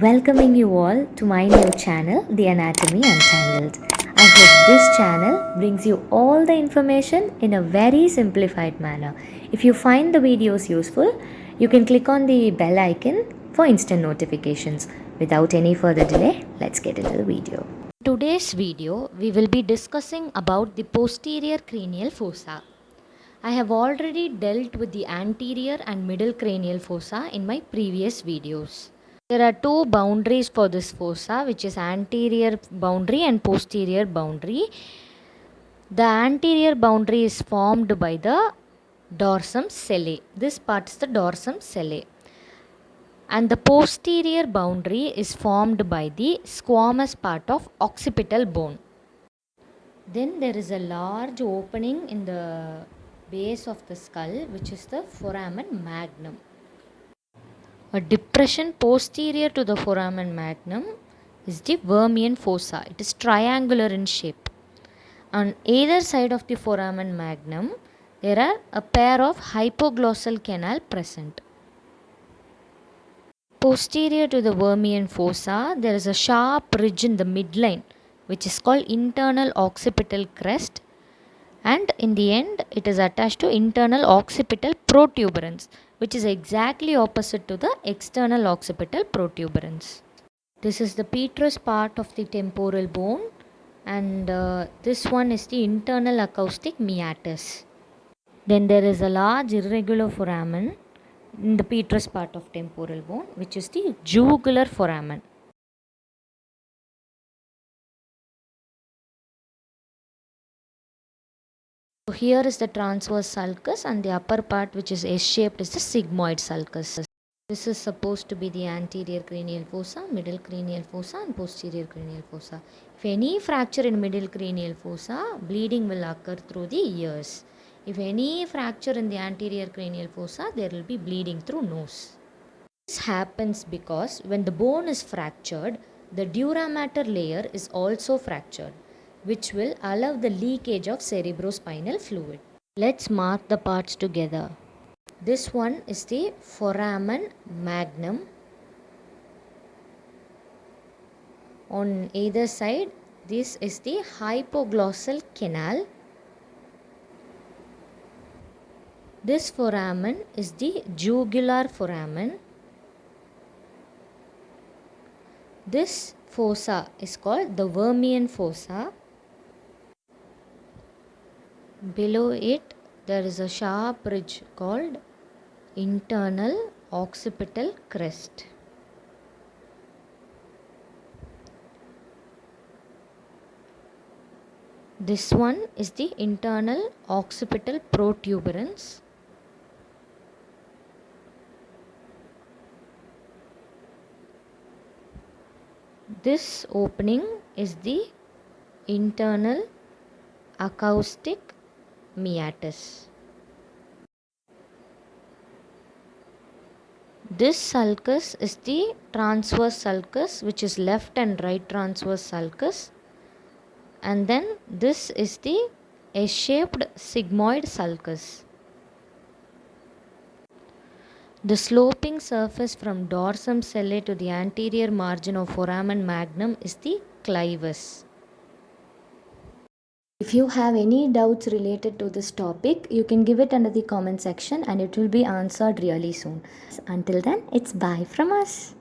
Welcoming you all to my new channel, The Anatomy Untangled. I hope this channel brings you all the information in a very simplified manner. If you find the videos useful, you can click on the bell icon for instant notifications. Without any further delay, let's get into the video. In today's video, we will be discussing about the posterior cranial fossa. I have already dealt with the anterior and middle cranial fossa in my previous videos. There are two boundaries for this fossa, which is anterior boundary and posterior boundary. The anterior boundary is formed by the dorsum sellae. This part is the dorsum sellae. And the posterior boundary is formed by the squamous part of occipital bone. Then there is a large opening in the base of the skull, which is the foramen magnum. A depression posterior to the foramen magnum is the Vermian fossa. It is triangular in shape. On either side of the foramen magnum, there are a pair of hypoglossal canal present. Posterior to the Vermian fossa, there is a sharp ridge in the midline, which is called internal occipital crest, and in the end it is attached to internal occipital protuberance, which is exactly opposite to the external occipital protuberance. This is the petrous part of the temporal bone, and this one is the internal acoustic meatus. Then there is a large irregular foramen in the petrous part of temporal bone, which is the jugular foramen. So here is the transverse sulcus, and the upper part, which is S-shaped, is the sigmoid sulcus. This is supposed to be the anterior cranial fossa, middle cranial fossa, and posterior cranial fossa. If any fracture in middle cranial fossa, bleeding will occur through the ears. If any fracture in the anterior cranial fossa, there will be bleeding through nose. This happens because when the bone is fractured, the dura mater layer is also fractured, which will allow the leakage of cerebrospinal fluid. Let's mark the parts together. This one is the foramen magnum. On either side, this is the hypoglossal canal. This foramen is the jugular foramen. This fossa is called the Vermian fossa. Below it, there is a sharp ridge called internal occipital crest. This one is the internal occipital protuberance. This opening is the internal acoustic meatus. This sulcus is the transverse sulcus, which is left and right transverse sulcus, and then this is the S-shaped sigmoid sulcus. The sloping surface from dorsum sellae to the anterior margin of foramen magnum is the clivus. If you have any doubts related to this topic, you can give it under the comment section and it will be answered really soon. Until then, it's bye from us.